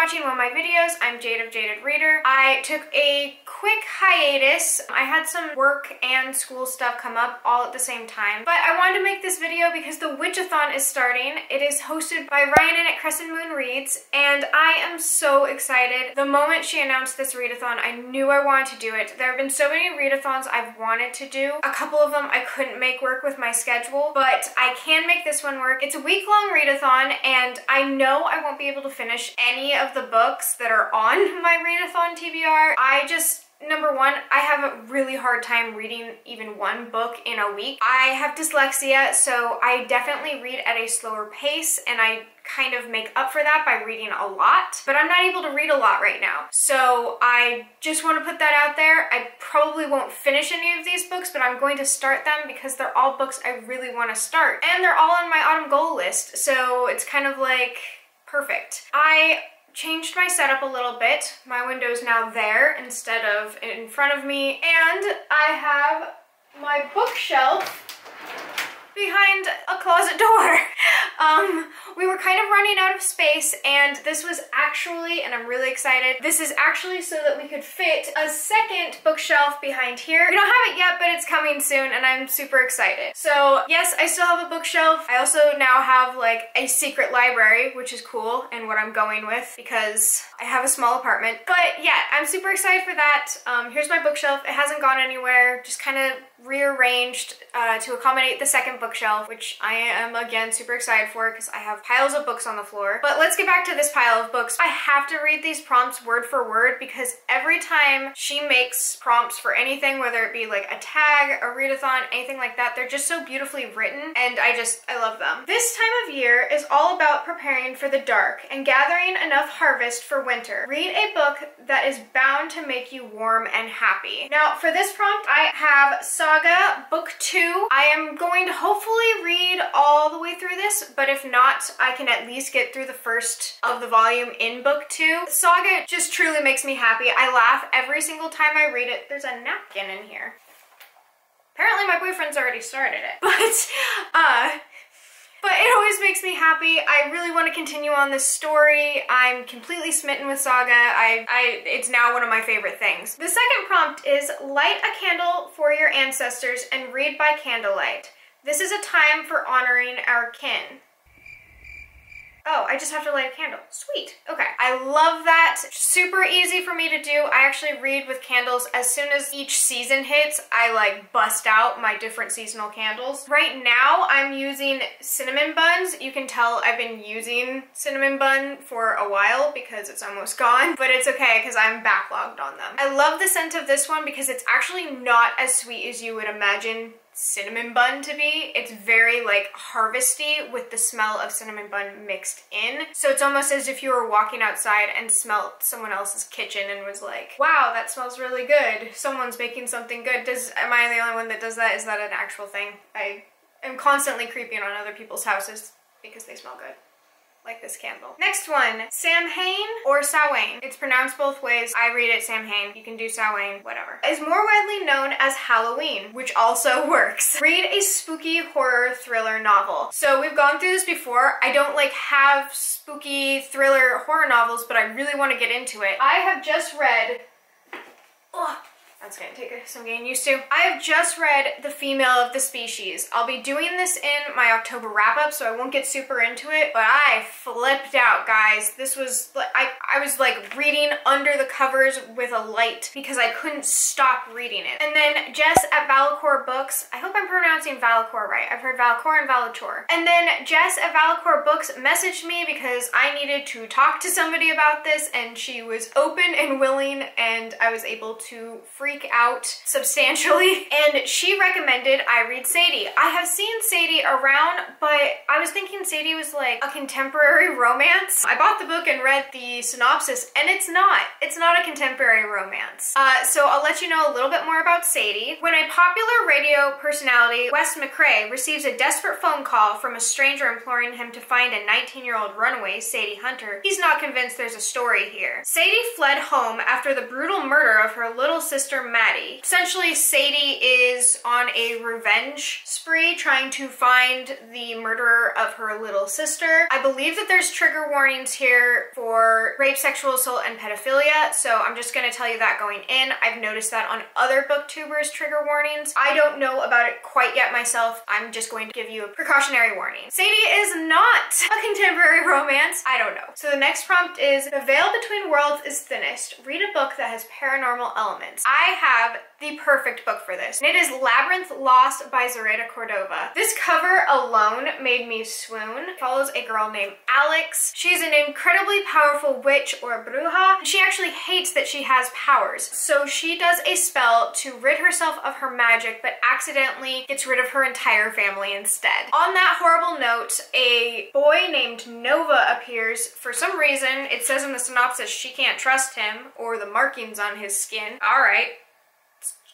watching one of my videos. I'm Jade of Jaded Reader. I took a quick hiatus. I had some work and school stuff come up all at the same time, but I wanted to make this video because the Witch-A-Thon is starting. It is hosted by Rhiannon at Crescent Reads, and I am so excited. The moment she announced this readathon, I knew I wanted to do it. There have been so many readathons I've wanted to do. A couple of them I couldn't make work with my schedule, but I can make this one work. It's a week-long readathon, and I know I won't be able to finish any of the books that are on my readathon TBR. Number one, I have a really hard time reading even one book in a week. I have dyslexia, so I definitely read at a slower pace, and I kind of make up for that by reading a lot, but I'm not able to read a lot right now. So I just want to put that out there. I probably won't finish any of these books, but I'm going to start them because they're all books I really want to start. And they're all on my autumn goal list, so it's kind of like perfect. I changed my setup a little bit. My window's now there instead of in front of me, and I have my bookshelf behind a closet door. We were kind of running out of space, and this was actually, and I'm really excited, this is actually so that we could fit a second bookshelf behind here. We don't have it yet, but it's coming soon, and I'm super excited. So yes, I still have a bookshelf. I also now have like a secret library, which is cool, and what I'm going with because I have a small apartment. But yeah, I'm super excited for that. Here's my bookshelf. It hasn't gone anywhere, just kind of rearranged to accommodate the second bookshelf, which I am again super excited for because I have piles of books on the floor. But let's get back to this pile of books. I have to read these prompts word for word because every time she makes prompts for anything, whether it be like a tag, a readathon, anything like that, they're just so beautifully written, and I love them. This time of year is all about preparing for the dark and gathering enough harvest for winter. Read a book that is bound to make you warm and happy. Now for this prompt, I have Saga Book 2. I am going to hopefully read all the way through this, but if not, I can at least get through the first of the volume in Book 2. Saga just truly makes me happy. I laugh every single time I read it. There's a napkin in here. Apparently my boyfriend's already started it, but it always makes me happy. I really want to continue on this story. I'm completely smitten with Saga. It's now one of my favorite things. The second prompt is light a candle for your ancestors and read by candlelight. This is a time for honoring our kin. Oh, I just have to light a candle. Sweet. Okay. I love that. Super easy for me to do. I actually read with candles. As soon as each season hits, I like bust out my different seasonal candles. Right now, I'm using cinnamon buns. You can tell I've been using cinnamon bun for a while because it's almost gone, but it's okay because I'm backlogged on them. I love the scent of this one because it's actually not as sweet as you would imagine cinnamon bun to be. It's very like harvesty with the smell of cinnamon bun mixed in. So it's almost as if you were walking outside and smelled someone else's kitchen and was like, wow, that smells really good. Someone's making something good. Am I the only one that does that? Is that an actual thing? I am constantly creeping on other people's houses because they smell good. Like this candle. Next one, Samhain or Samhain. It's pronounced both ways. I read it Samhain. You can do Samhain, whatever. Is more widely known as Halloween, which also works. Read a spooky horror thriller novel. So we've gone through this before. I don't like have spooky thriller horror novels, but I really want to get into it. I have just read, that's gonna take some getting used to. I have just read The Female of the Species. I'll be doing this in my October wrap-up, so I won't get super into it, but I flipped out, guys. This was, I was like reading under the covers with a light because I couldn't stop reading it. And then Jess at Vellichor Books, I hope I'm pronouncing Vellichor right. I've heard Vellichor and Vellichor. And then Jess at Vellichor Books messaged me because I needed to talk to somebody about this, and she was open and willing, and I was able to freak out substantially, and she recommended I read Sadie. I have seen Sadie around, but I was thinking Sadie was like a contemporary romance. I bought the book and read the synopsis, and it's not. It's not a contemporary romance. So I'll let you know a little bit more about Sadie. When a popular radio personality, Wes McCrae, receives a desperate phone call from a stranger imploring him to find a 19-year-old runaway, Sadie Hunter, he's not convinced there's a story here. Sadie fled home after the brutal murder of her little sister from Maddie. Essentially, Sadie is on a revenge spree trying to find the murderer of her little sister. I believe that there's trigger warnings here for rape, sexual assault, and pedophilia, so I'm just going to tell you that going in. I've noticed that on other booktubers' trigger warnings. I don't know about it quite yet myself. I'm just going to give you a precautionary warning. Sadie is not a contemporary romance. I don't know. So the next prompt is, the veil between worlds is thinnest. Read a book that has paranormal elements. I have the perfect book for this, and it is Labyrinth Lost by Zoraida Cordova. This cover alone made me swoon. It follows a girl named Alex. She's an incredibly powerful witch, or bruja. She actually hates that she has powers, so she does a spell to rid herself of her magic, but accidentally gets rid of her entire family instead. On that horrible note, a boy named Nova appears. For some reason, it says in the synopsis she can't trust him, or the markings on his skin. Alright.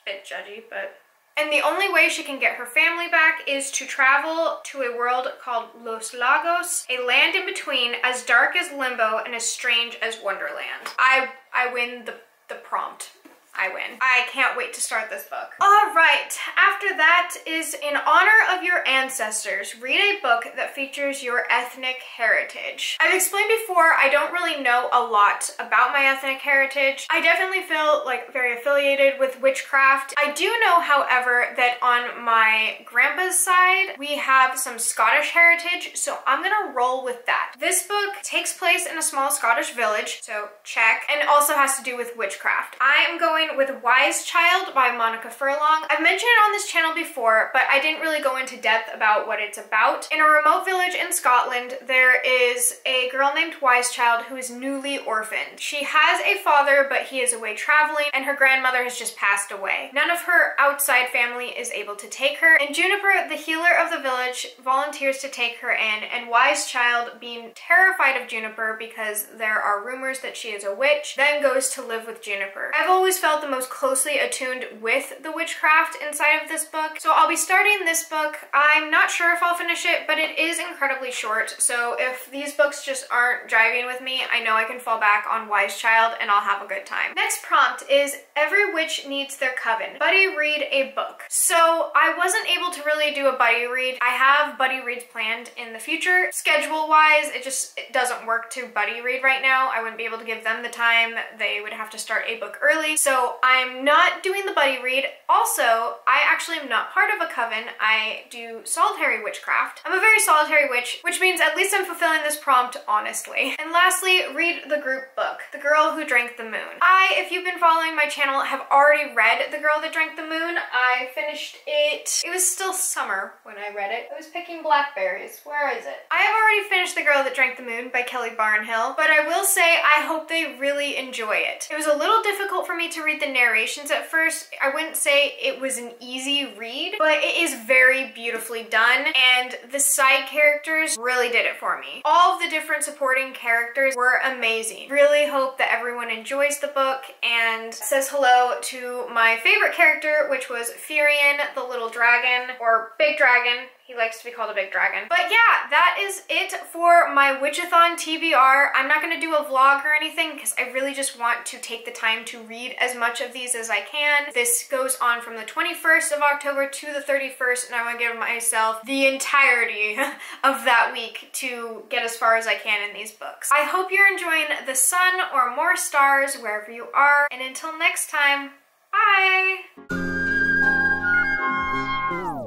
Bit judgy, but... And the only way she can get her family back is to travel to a world called Los Lagos, a land in between, as dark as Limbo and as strange as Wonderland. I win the prompt. I win. I can't wait to start this book. All right, after that is, in honor of your ancestors, read a book that features your ethnic heritage. I've explained before, I don't really know a lot about my ethnic heritage. I definitely feel like very affiliated with witchcraft. I do know, however, that on my grandpa's side, we have some Scottish heritage, so I'm gonna roll with that. This book takes place in a small Scottish village, so check, and also has to do with witchcraft. I am going with Wise Child by Monica Furlong. I've mentioned it on this channel before, but I didn't really go into depth about what it's about. In a remote village in Scotland, there is a girl named Wise Child who is newly orphaned. She has a father, but he is away traveling, and her grandmother has just passed away. None of her outside family is able to take her, and Juniper, the healer of the village, volunteers to take her in, and Wise Child, being terrified of Juniper because there are rumors that she is a witch, then goes to live with Juniper. I've always felt the most closely attuned with the witchcraft inside of this book, so I'll be starting this book. I'm not sure if I'll finish it, but it is incredibly short, so if these books just aren't driving with me, I know I can fall back on Wise Child and I'll have a good time. Next prompt is, every witch needs their coven. Buddy read a book. So I wasn't able to really do a buddy read. I have buddy reads planned in the future. Schedule-wise, it doesn't work to buddy read right now. I wouldn't be able to give them the time. They would have to start a book early, so I'm not doing the buddy read. Also, I actually am not part of a coven. I do solitary witchcraft. I'm a very solitary witch, which means at least I'm fulfilling this prompt honestly. And lastly, read the group book, The Girl Who Drank the Moon. If you've been following my channel, have already read The Girl That Drank the Moon. I finished it. It was still summer when I read it. I was picking blackberries. Where is it? I have already finished The Girl That Drank the Moon by Kelly Barnhill, but I will say I hope they really enjoy it. It was a little difficult for me to read the narrations at first. I wouldn't say it was an easy read, but it is very beautifully done, and the side characters really did it for me. All of the different supporting characters were amazing. Really hope that everyone enjoys the book and says hello to my favorite character, which was Furion, the little dragon, or big dragon. He likes to be called a big dragon. But yeah, that is it for my Witch-A-Thon TBR. I'm not going to do a vlog or anything because I really just want to take the time to read as much of these as I can. This goes on from the 21st of October to the 31st, and I want to give myself the entirety of that week to get as far as I can in these books. I hope you're enjoying the sun or more stars wherever you are, and until next time, bye!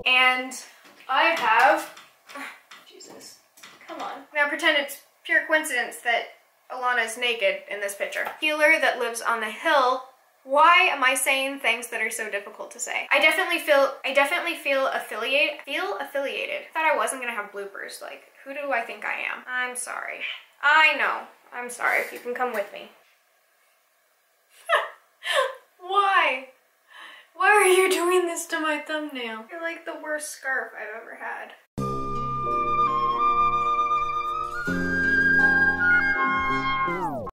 And I have, Jesus, come on. Now pretend it's pure coincidence that Alana's naked in this picture. Healer that lives on the hill. Why am I saying things that are so difficult to say? I definitely feel affiliated. I thought I wasn't gonna have bloopers. Like, who do I think I am? I'm sorry. I know. I'm sorry. If you can come with me. Why? Why are you doing this to my thumbnail? You're like the worst scarf I've ever had.